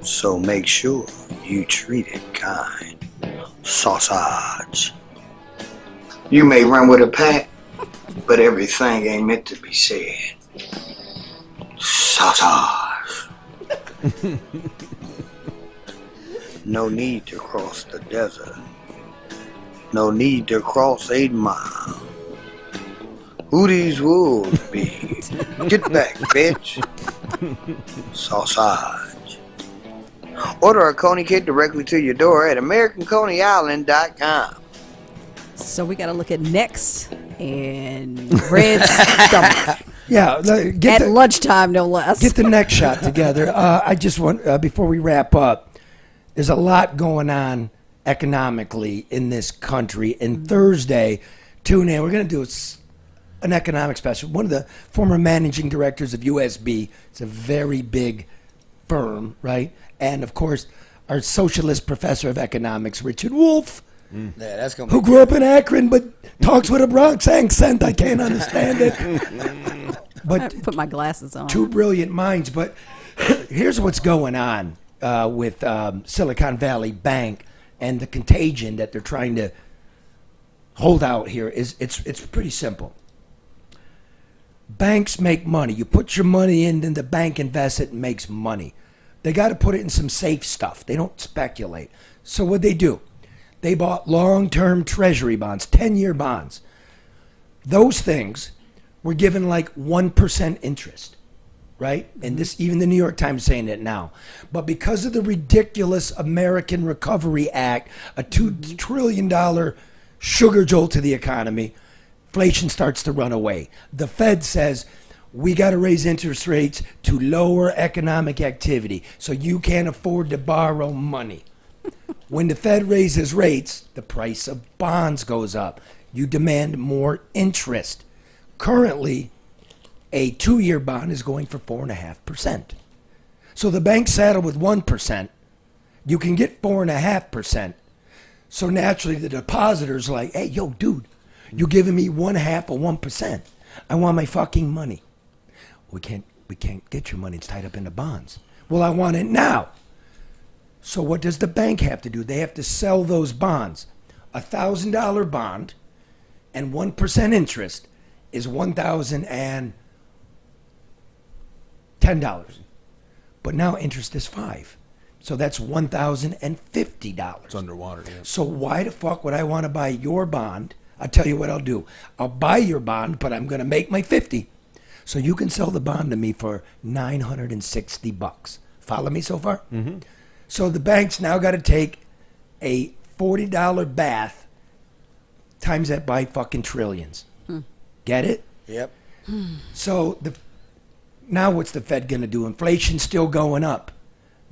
so make sure you treat it kind. Sausage. You may run with a pack, but everything ain't meant to be said. Sausage. No need to cross the desert. No need to cross 8 Mile. Who these wolves be? Get back, bitch. Sausage. Order a Coney kit directly to your door at AmericanConeyIsland.com. So we got to look at necks and red stomach. Yeah, at lunchtime, no less. Get the neck shot together. I just want, before we wrap up, there's a lot going on economically in this country. And Thursday, tune in. We're going to do an economic special. One of the former managing directors of USB. It's a very big firm, right? And, of course, our socialist professor of economics, Richard Wolff, Yeah, that's gonna who be grew up in Akron but talks with a Bronx accent. I can't understand it. But I put my glasses on. Two brilliant minds. But here's what's going on with Silicon Valley Bank and the contagion that they're trying to hold out here. It's pretty simple. Banks make money. You put your money in, then the bank invests it and makes money. They got to put it in some safe stuff. They don't speculate. So what they do? They bought long-term treasury bonds, 10-year bonds. Those things were given like 1% interest, right? And this, even the New York Times is saying it now. But because of the ridiculous American Recovery Act, a $2 trillion sugar jolt to the economy, inflation starts to run away. The Fed says, we got to raise interest rates to lower economic activity so you can't afford to borrow money. When the Fed raises rates, the price of bonds goes up. You demand more interest. Currently, a 2-year bond is going for 4.5%. So the bank saddled with 1%. You can get 4.5%. So naturally, the depositor's like, hey, yo, dude, you're giving me 1/2 of 1%. I want my fucking money. We can't get your money. It's tied up in the bonds. Well, I want it now. So what does the bank have to do? They have to sell those bonds. A $1,000 bond and 1% interest is $1,010. But now interest is 5. So that's $1,050. It's underwater, yeah. So why the fuck would I want to buy your bond? I'll tell you what I'll do. I'll buy your bond, but I'm going to make my 50. So you can sell the bond to me for $960. Follow me so far? Mm-hmm. So the bank's now got to take a $40 bath times that by fucking trillions. Get it? Yep. So now what's the Fed going to do? Inflation's still going up.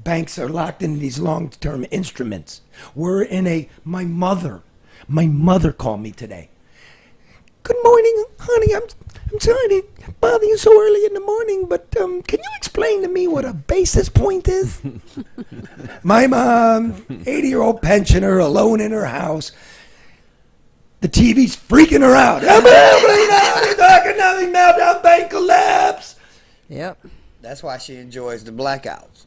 Banks are locked into these long-term instruments. We're in my mother called me today. Good morning, honey. I'm sorry to bother you so early in the morning, but can you explain to me what a basis point is? My mom, 80-year-old pensioner, alone in her house. The TV's freaking her out. Talking meltdown, bank collapse. Yep. That's why she enjoys the blackouts.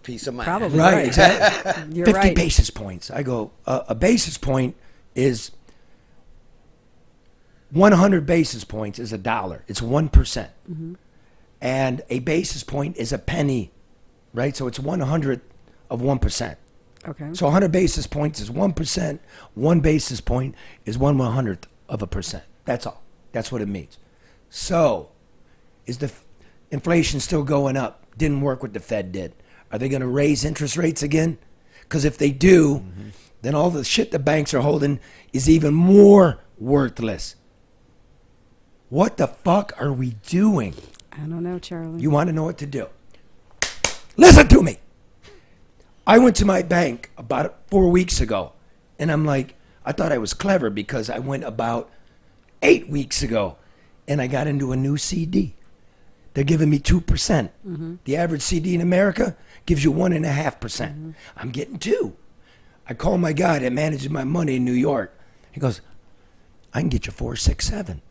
Peace of mind. Probably right. Exactly. You're 50 right. basis points. I go, a basis point is 100 basis points is $1. It's 1%. Mm-hmm. And a basis point is a penny, right? So it's 1/100 of 1%. Okay. So 100 basis points is 1%. 1 basis point is 1/100th of a percent. That's all. That's what it means. So is the inflation still going up? Didn't work what the Fed did. Are they going to raise interest rates again? Because if they do, then all the shit the banks are holding is even more worthless. What the fuck are we doing? I don't know, Charlie. You want to know what to do? Listen to me. I went to my bank about 4 weeks ago, and I'm like, I thought I was clever because I went about 8 weeks ago, and I got into a new CD. They're giving me 2%. Mm-hmm. The average CD in America gives you 1.5%. I'm getting 2. I call my guy that manages my money in New York. He goes, I can get you 4.67.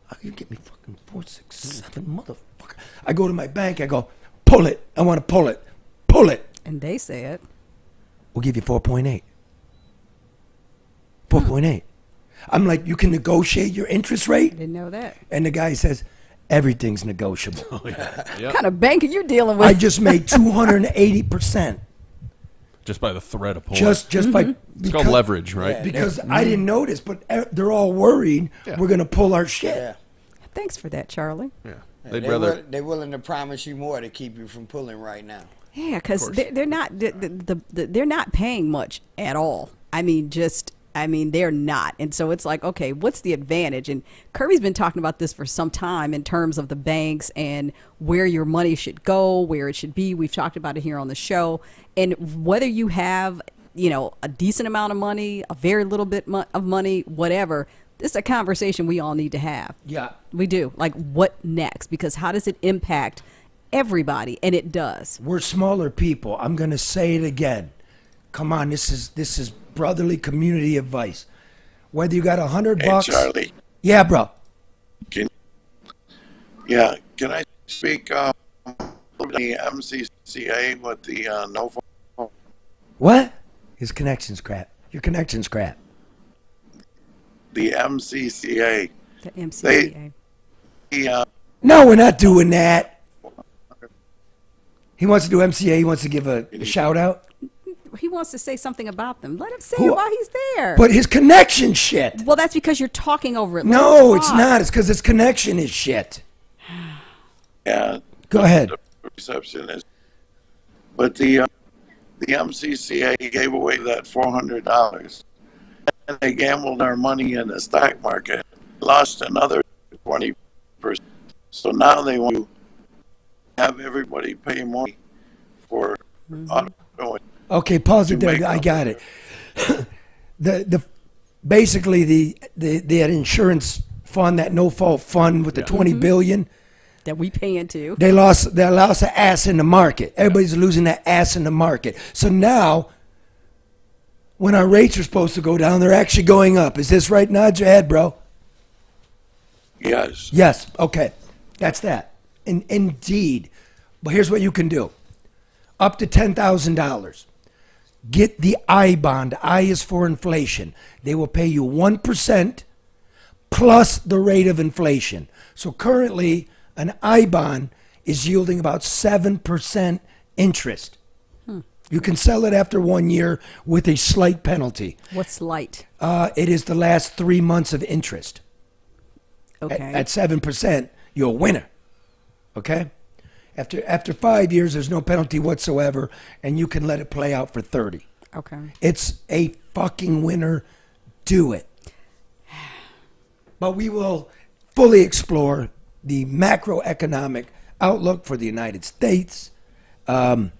How can you get me fucking 4.67, motherfucker? I go to my bank. I go, pull it. I want to pull it. Pull it. And they say it. We'll give you 4.8. 4.8. I'm like, you can negotiate your interest rate? Didn't know that. And the guy says, everything's negotiable. What kind of bank are you dealing with? I just made 280%. Just by the threat of pulling. Just by it's called leverage, right? Because I didn't notice, but they're all worried we're gonna pull our shit. Yeah. Thanks for that, Charlie. Yeah, They're willing to promise you more to keep you from pulling right now. Yeah, because they're not they're not paying much at all. I mean, they're not. And so it's like, okay, what's the advantage? And Kirby's been talking about this for some time in terms of the banks and where your money should go, where it should be. We've talked about it here on the show. And whether you have, a decent amount of money, a very little bit of money, whatever, this is a conversation we all need to have. Yeah. We do. Like, what next? Because how does it impact everybody? And it does. We're smaller people. I'm gonna say it again. Come on, this is brotherly community advice. Whether you got $100, Charlie. Yeah, bro. Can I speak the MCCA with the no phone? What? His connection's crap. Your connection's crap. The MCCA. The MCCA. No, we're not doing that. He wants to do MCA. He wants to give a shout out. He wants to say something about them. Let him say it while he's there. But his connection shit. Well, that's because you're talking over it. No, it's not. It's because his connection is shit. Yeah. Go ahead. The reception is. But the MCCA gave away that $400, and they gambled our money in the stock market, lost another 20%. So now they want to have everybody pay more for auto. Okay, pause it there. I got it. Basically the insurance fund, that no fault fund with the $20 billion that we pay into. They lost an ass in the market. Everybody's losing that ass in the market. So now, when our rates are supposed to go down, they're actually going up. Is this right? Nod your head, bro. Yes. Yes. Okay. That's that. Indeed. But here's what you can do. Up to $10,000. Get the I bond. I is for inflation. They will pay you 1% plus the rate of inflation. So currently, an I bond is yielding about 7% interest. You can sell it after 1 year with a slight penalty. What's light? It is the last 3 months of interest. Okay. At 7%, you're a winner. Okay? After 5 years, there's no penalty whatsoever, and you can let it play out for 30. Okay. It's a fucking winner. Do it. But we will fully explore the macroeconomic outlook for the United States. And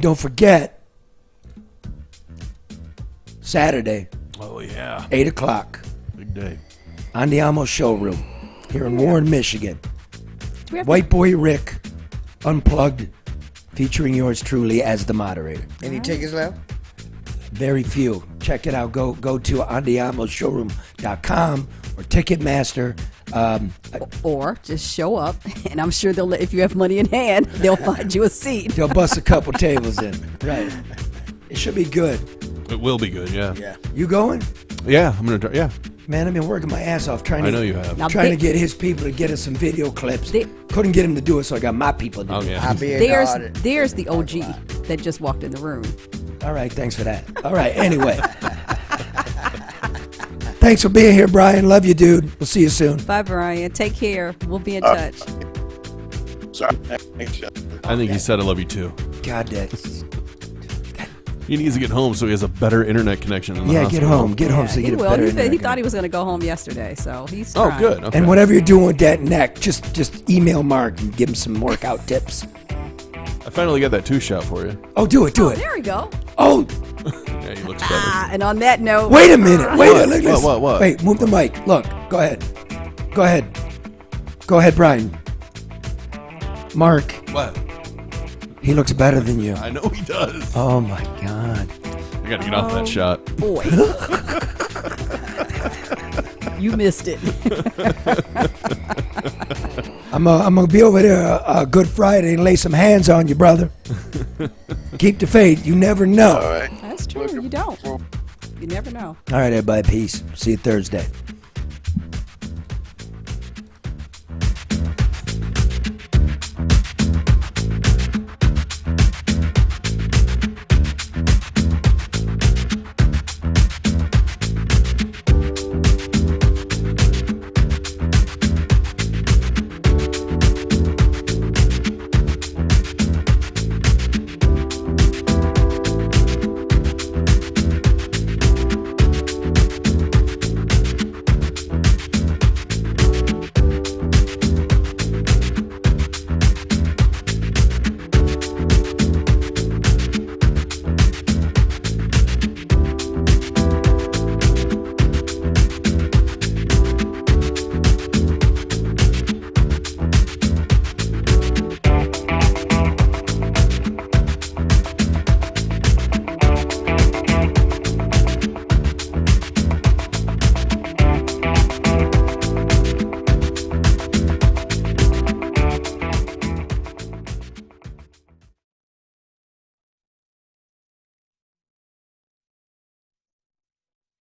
don't forget, Saturday. Oh, yeah. 8 o'clock. Big day. Andiamo Showroom here in Warren, Michigan. have White Boy Rick, Unplugged, featuring yours truly as the moderator. Any tickets left? Very few. Check it out. Go to andiamoshowroom.com or Ticketmaster. Or just show up, and I'm sure they'll. If you have money in hand, they'll find you a seat. They'll bust a couple tables in. Right. It should be good. It will be good, yeah. Yeah. You going? Yeah, I'm going to try. Yeah. Man, I've been working my ass off trying to. I know you have. Now Trying to get his people to get us some video clips. Couldn't get him to do it, so I got my people to do it. Oh, yeah. I'll be in the audit. There's the OG that just walked in the room. All right, thanks for that. All right, anyway. Thanks for being here, Brian. Love you, dude. We'll see you soon. Bye, Brian. Take care. We'll be in touch. Sorry. I think he said I love you too. God, that. He needs to get home so he has a better internet connection in the Yeah, hospital. get home so you He get a will. better He internet thought he was going to go home yesterday, so he's Oh, trying. good. Okay. And whatever you're doing with that neck, just email Mark and give him some workout tips. I finally got that 2-shot for you. Oh, do it. There we go. Oh, Yeah, he looks better. And on that note, wait a minute. Wait a minute. What? Wait, move the mic. Look, go ahead. Go ahead, Brian. Mark, What? he looks better than you. I know he does. Oh, my God. I got to get off that shot. boy, you missed it. I'm going to be over there Good Friday and lay some hands on you, brother. Keep the faith. You never know. All right. That's true. You don't. You never know. All right, everybody. Peace. See you Thursday.